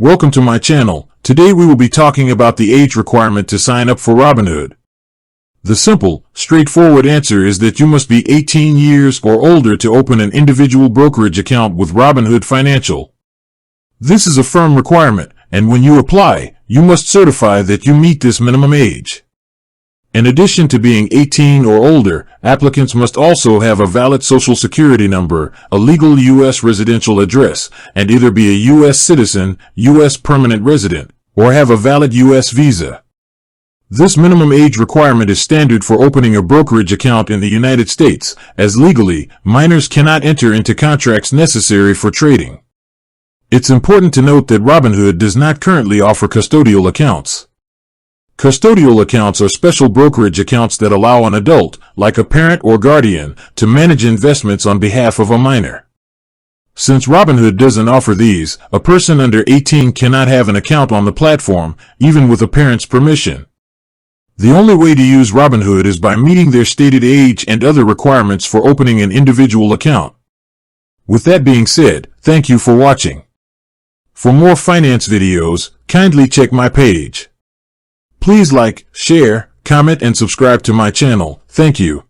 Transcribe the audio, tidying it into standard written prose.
Welcome to my channel. Today we will be talking about the age requirement to sign up for Robinhood. The simple, straightforward answer is that you must be 18 years or older to open an individual brokerage account with Robinhood Financial. This is a firm requirement, and when you apply, you must certify that you meet this minimum age. In addition to being 18 or older, applicants must also have a valid Social Security number, a legal U.S. residential address, and either be a U.S. citizen, U.S. permanent resident, or have a valid U.S. visa. This minimum age requirement is standard for opening a brokerage account in the United States, as legally, minors cannot enter into contracts necessary for trading. It's important to note that Robinhood does not currently offer custodial accounts. Custodial accounts are special brokerage accounts that allow an adult, like a parent or guardian, to manage investments on behalf of a minor. Since Robinhood doesn't offer these, a person under 18 cannot have an account on the platform, even with a parent's permission. The only way to use Robinhood is by meeting their stated age and other requirements for opening an individual account. With that being said, thank you for watching. For more finance videos, kindly check my page. Please like, share, comment, and subscribe to my channel. Thank you.